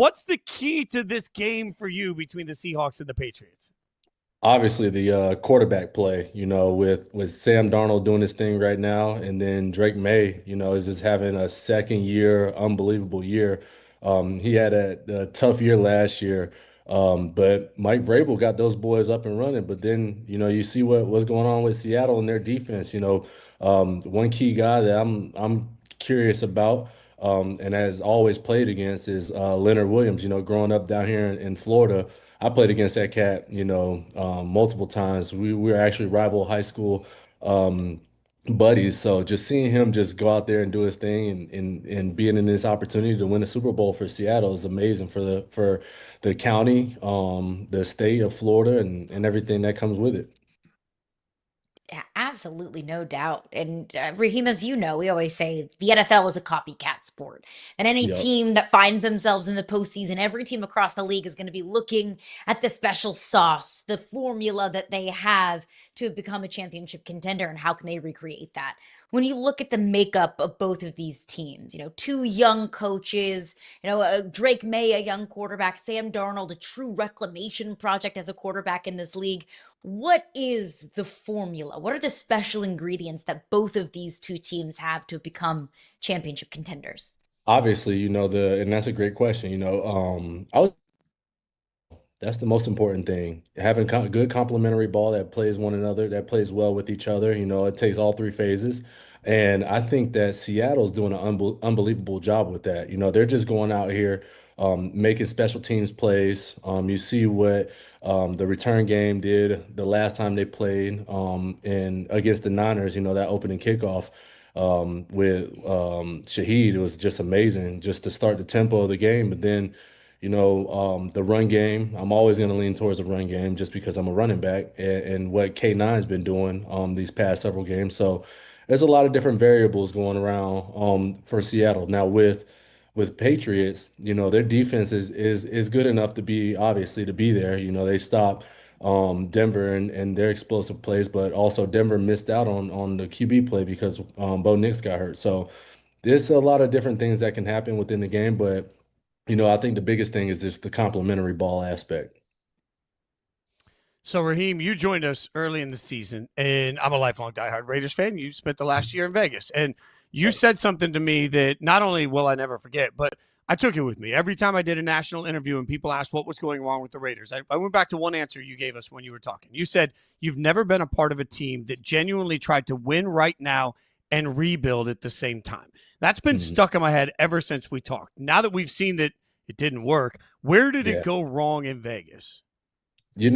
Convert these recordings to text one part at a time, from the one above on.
What's the key to this game for you between the Seahawks and the Patriots? Obviously, the quarterback play, with Sam Darnold doing his thing right now, and then Drake May, is just having a second year, unbelievable year. He had a tough year last year, but Mike Vrabel got those boys up and running. But then, you see what's going on with Seattle and their defense. One key guy that I'm curious about, and has always played against is Leonard Williams. Growing up down here in Florida. I played against that cat, multiple times. We were actually rival high school um, buddies. So just seeing him just go out there and do his thing and being in this opportunity to win a Super Bowl for Seattle is amazing for the county, the state of Florida, and everything that comes with it. Yeah, absolutely, no doubt. And Raheem, as you know, we always say the NFL is a copycat sport. And any Yep. team that finds themselves in the postseason, every team across the league is going to be looking at the special sauce, the formula that they have to become a championship contender, and how can they recreate that. When you look at the makeup of both of these teams, two young coaches, Drake May, a young quarterback, Sam Darnold, a true reclamation project as a quarterback in this league. What is the formula? What are the special ingredients that both of these two teams have to become championship contenders? Obviously, and that's a great question. I was That's the most important thing. Having good complementary ball that plays one another, that plays well with each other. It takes all three phases. And I think that Seattle's doing an unbelievable job with that. They're just going out here, making special teams plays. You see what the return game did the last time they played in against the Niners, that opening kickoff with Shaheed. It was just amazing just to start the tempo of the game. But then the run game. I'm always going to lean towards the run game just because I'm a running back and what K9's been doing these past several games. So there's a lot of different variables going around for Seattle. Now with Patriots, their defense is good enough to be obviously to be there. They stop Denver and their explosive plays, but also Denver missed out on the QB play because Bo Nix got hurt. So there's a lot of different things that can happen within the game, but I think the biggest thing is just the complementary ball aspect. So, Raheem, you joined us early in the season, and I'm a lifelong diehard Raiders fan. You spent the last year in Vegas, and you Right. said something to me that not only will I never forget, but I took it with me. Every time I did a national interview and people asked what was going wrong with the Raiders, I went back to one answer you gave us when you were talking. You said you've never been a part of a team that genuinely tried to win right now and rebuild at the same time. That's been Mhm. stuck in my head ever since we talked. Now that we've seen that it didn't work, where did it Yeah. go wrong in Vegas? There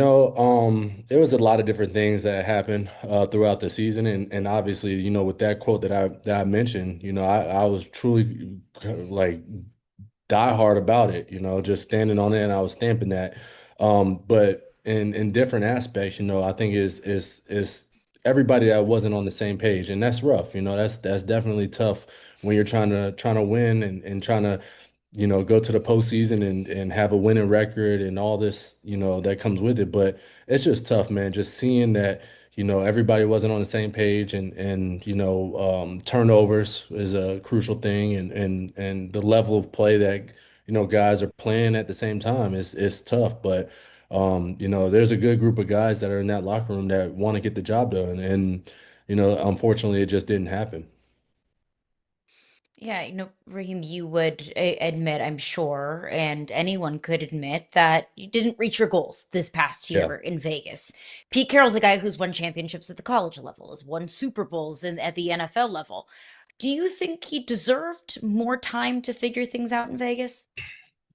was a lot of different things that happened throughout the season, and obviously, with that quote that I mentioned, I was truly like die hard about it, just standing on it, and I was stamping that. But in different aspects, I think is everybody that wasn't on the same page, and that's rough. That's definitely tough when you're trying to win and trying to go to the postseason and have a winning record and all this, that comes with it. But it's just tough, man. Just seeing that, everybody wasn't on the same page and turnovers is a crucial thing and the level of play that, guys are playing at the same time is tough. But there's a good group of guys that are in that locker room that want to get the job done. And, unfortunately it just didn't happen. Yeah, Raheem, you would admit, I'm sure, and anyone could admit that you didn't reach your goals this past Yeah. year in Vegas. Pete Carroll's a guy who's won championships at the college level, has won Super Bowls at the NFL level. Do you think he deserved more time to figure things out in Vegas?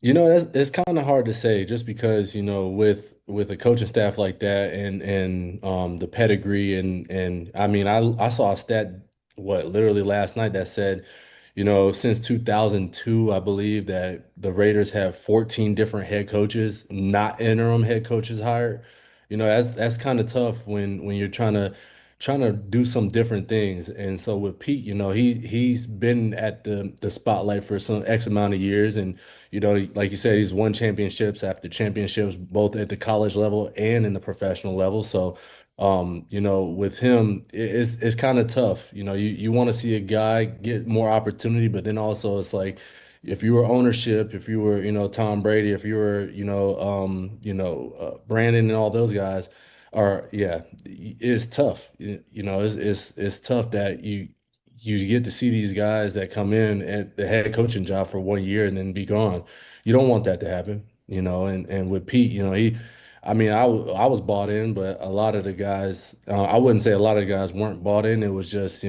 That's it's kind of hard to say just because, with a coaching staff like that and the pedigree and I mean I saw a stat literally last night that said, since 2002, I believe that the Raiders have 14 different head coaches, not interim head coaches hired. That's kind of tough when you're trying to do some different things. And so with Pete, he's been at the spotlight for some X amount of years and like you said, he's won championships after championships, both at the college level and in the professional level. So, with him, it's kind of tough. You want to see a guy get more opportunity, but then also it's like if you were ownership, if you were, Tom Brady, if you were, Brandon and all those guys are, yeah, it's tough. It's tough that you get to see these guys that come in at the head coaching job for 1 year and then be gone. You don't want that to happen, and with Pete, I mean, I was bought in, but a lot of the guys, I wouldn't say a lot of the guys weren't bought in. It was just,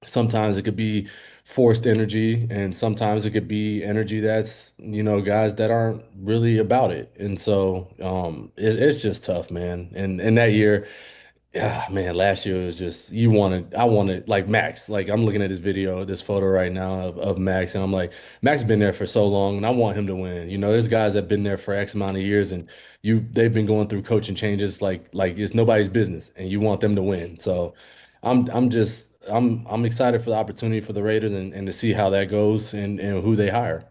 sometimes it could be forced energy, and sometimes it could be energy that's, guys that aren't really about it. And so it's just tough, man. And that year, yeah, man, last year was just I wanted like Max. Like I'm looking at this video, this photo right now of Max, and I'm like, Max been there for so long, and I want him to win. There's guys that been there for X amount of years, and they've been going through coaching changes like it's nobody's business, and you want them to win. So I'm excited for the opportunity for the Raiders and to see how that goes and who they hire.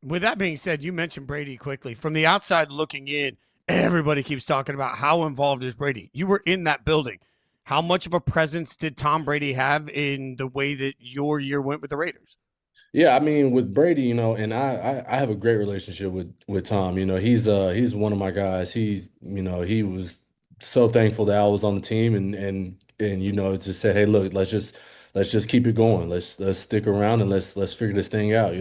With that being said, you mentioned Brady quickly. From the outside looking in, everybody keeps talking about how involved is Brady. You were in that building. How much of a presence did Tom Brady have in the way that your year went with the Raiders? Yeah, I mean with Brady, and I have a great relationship with Tom. He's one of my guys. He was so thankful that I was on the team and just said, "Hey, look, let's just keep it going. Let's stick around and let's figure this thing out."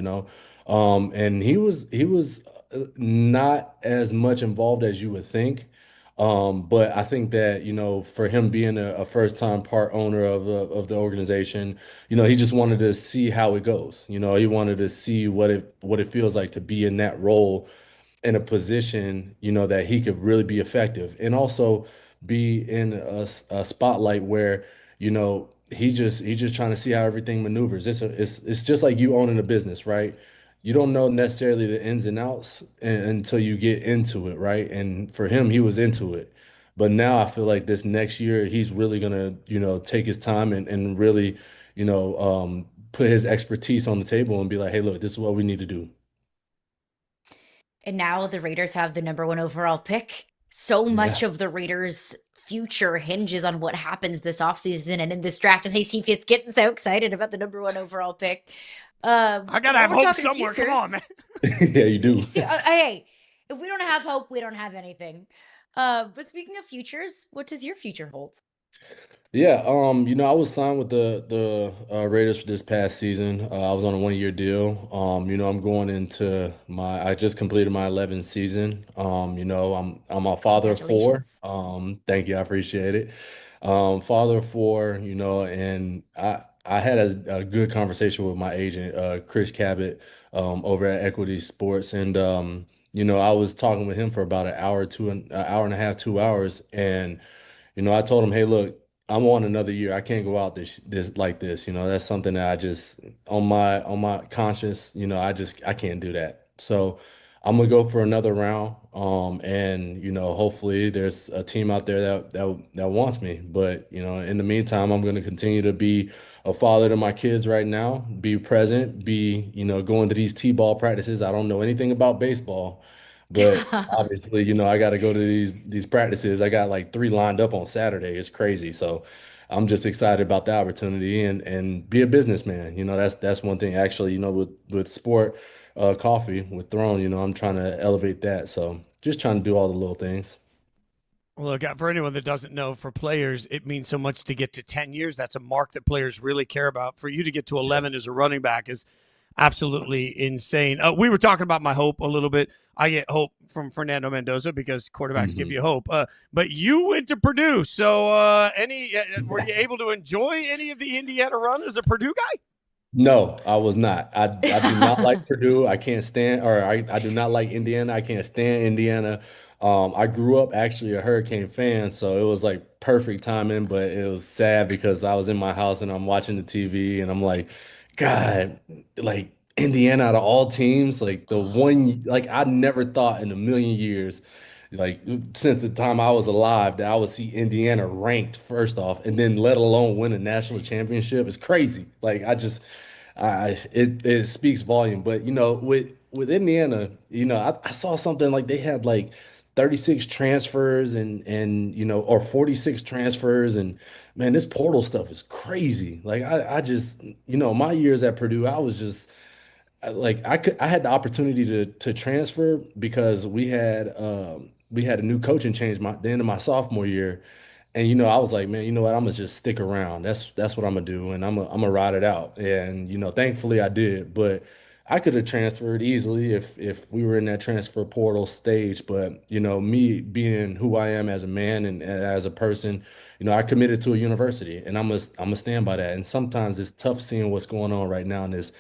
And he was not as much involved as you would think. But I think that, for him being a first time part owner of the organization, he just wanted to see how it goes. He wanted to see what it feels like to be in that role in a position, that he could really be effective and also be in a spotlight where, he's just trying to see how everything maneuvers. It's just like you owning a business, right? You don't know necessarily the ins and outs until you get into it, right? And for him, he was into it. But now I feel like this next year, he's really gonna, take his time and really, put his expertise on the table and be like, hey, look, this is what we need to do. And now the Raiders have the number one overall pick. So Yeah. much of the Raiders' future hinges on what happens this offseason and in this draft. As I see Fitz getting so excited about the number one overall pick. I gotta While have we're hope talking somewhere. Come on, futures, man. Yeah, you do. hey, if we don't have hope, we don't have anything. But speaking of futures, what does your future hold? Yeah, I was signed with the Raiders for this past season. I was on a 1 year deal. I'm going into I just completed my 11th season. I'm a father of four. Congratulations. Thank you, I appreciate it. Father of four, and I had a good conversation with my agent, Chris Cabot, over at Equity Sports, and I was talking with him for about an hour and a half, 2 hours, and I told him, hey, look, I'm on another year. I can't go out this like this. That's something that I just on my conscience, I can't do that. So I'm gonna go for another round. And hopefully there's a team out there that wants me. But in the meantime, I'm gonna continue to be a father to my kids right now, be present, be, going to these T-ball practices. I don't know anything about baseball, but obviously, I got to go to these practices. I got like three lined up on Saturday. It's crazy. So I'm just excited about the opportunity and be a businessman. That's one thing. Actually, with sport, coffee with Throne, I'm trying to elevate that. So just trying to do all the little things. Look, for anyone that doesn't know, for players, it means so much to get to 10 years. That's a mark that players really care about. For you to get to 11 as a running back is absolutely insane. We were talking about my hope a little bit. I get hope from Fernando Mendoza because quarterbacks give Mhm. you hope. But you went to Purdue, so were you able to enjoy any of the Indiana run as a Purdue guy? No, I was not. I do not like Purdue. I can't stand, or I do not like Indiana. I can't stand Indiana. I grew up actually a Hurricane fan, so it was like perfect timing, but it was sad because I was in my house and I'm watching the TV and I'm like, God, like Indiana out of all teams, like the one, like I never thought in a million years, like since the time I was alive, that I would see Indiana ranked first off, and then let alone win a national championship. It's crazy. Like it speaks volume. But with Indiana, I saw something like they had like 36 transfers or 46 transfers, and man, this portal stuff is crazy. Like I just, my years at Purdue, I was just I had the opportunity to transfer because we had a new coaching change the end of my sophomore year. And I was like, man, you know what? I'm gonna just stick around. That's what I'm gonna do, and I'm gonna ride it out. And thankfully I did. But I could have transferred easily if we were in that transfer portal stage. But me being who I am as a man and as a person, I committed to a university, and I'm gonna stand by that. And sometimes it's tough seeing what's going on right now in this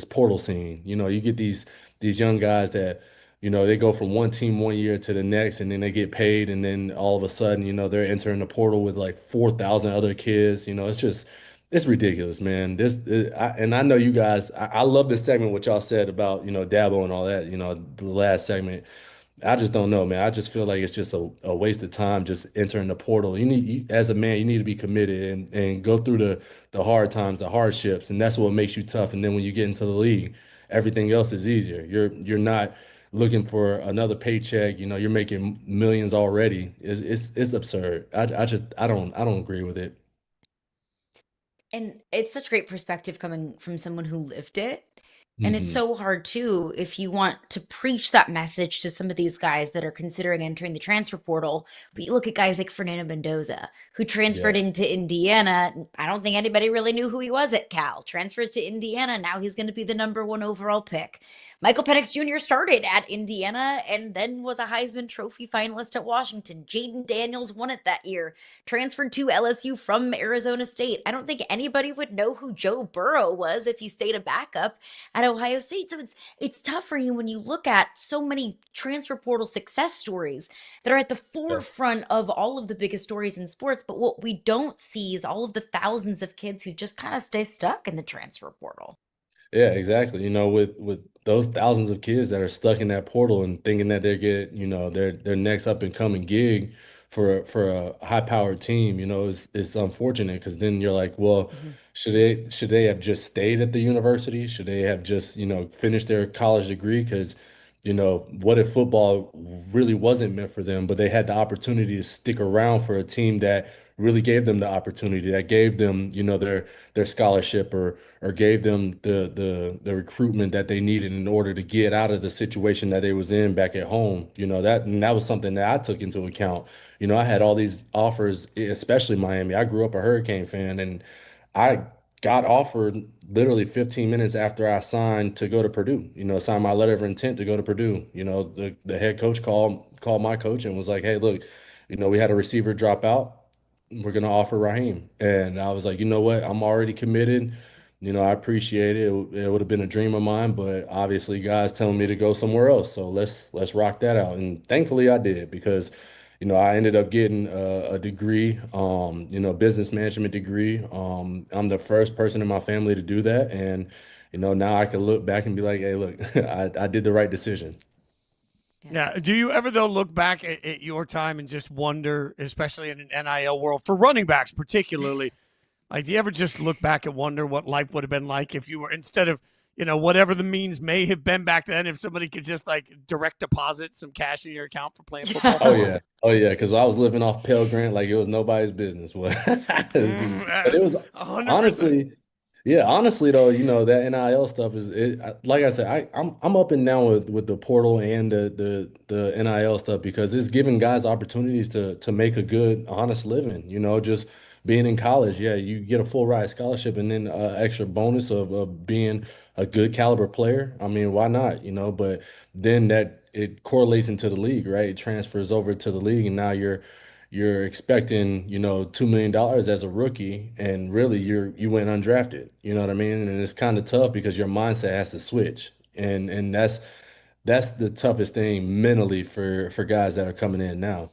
portal scene. You get these young guys that they go from one team one year to the next, and then they get paid, and then all of a sudden, they're entering the portal with like 4,000 other kids. It's ridiculous, man. And I know you guys. I love this segment what y'all said about Dabo and all that. The last segment. I just don't know, man. I just feel like it's just a waste of time just entering the portal. As a man, you need to be committed and go through the hard times, the hardships, and that's what makes you tough. And then when you get into the league, everything else is easier. You're not looking for another paycheck. You're making millions already. It's absurd. I don't agree with it. And it's such great perspective coming from someone who lived it. And it's Hmm. so hard too if you want to preach that message to some of these guys that are considering entering the transfer portal. But you look at guys like Fernando Mendoza, who transferred Yeah. into Indiana. I don't think anybody really knew who he was at Cal. Transfers to Indiana. Now he's going to be the number one overall pick. Michael Penix Jr. started at Indiana and then was a Heisman Trophy finalist at Washington. Jaden Daniels won it that year, transferred to LSU from Arizona State. I don't think anybody would know who Joe Burrow was if he stayed a backup at Ohio State. So it's tough for you when you look at so many transfer portal success stories that are at the Yeah. forefront of all of the biggest stories in sports. But what we don't see is all of the thousands of kids who just kind of stay stuck in the transfer portal. Yeah, exactly. With those thousands of kids that are stuck in that portal and thinking that they get, their next up and coming gig for a high powered team, it's unfortunate because then you're like, well, Mhm. should they have just stayed at the university? Should they have just, finished their college degree? Because, what if football really wasn't meant for them, but they had the opportunity to stick around for a team that really gave them the opportunity, that gave them, their scholarship or gave them the recruitment that they needed in order to get out of the situation that they was in back at home. That was something that I took into account. I had all these offers, especially Miami. I grew up a Hurricane fan, and I got offered literally 15 minutes after I signed to go to Purdue. Signed my letter of intent to go to Purdue. The head coach called my coach and was like, "Hey, look, we had a receiver drop out. We're gonna offer Raheem." And I was like, you know what? I'm already committed. I appreciate it. It would have been a dream of mine, but obviously, guys telling me to go somewhere else. So let's rock that out. And thankfully, I did because, I ended up getting a degree, business management degree. I'm the first person in my family to do that, and now I can look back and be like, hey, look, I did the right decision. Yeah. Yeah. Do you ever though look back at your time and just wonder, especially in an NIL world for running backs particularly, like do you ever just look back and wonder what life would have been like if you were instead of whatever the means may have been back then, if somebody could just like direct deposit some cash in your account for playing football Oh for them? yeah, oh yeah, because I was living off Pell Grant like it was nobody's business. But it was 100%. honestly, yeah, honestly though, that NIL stuff is it. Like I said, I'm up and down with the portal and the NIL stuff because it's giving guys opportunities to make a good, honest living. Just being in college, yeah, you get a full ride scholarship and then extra bonus of being a good caliber player. I mean, why not? But then that it correlates into the league, right? It transfers over to the league, and now you're expecting, $2 million as a rookie, and really you went undrafted. You know what I mean? And it's kind of tough because your mindset has to switch, and that's the toughest thing mentally for guys that are coming in now.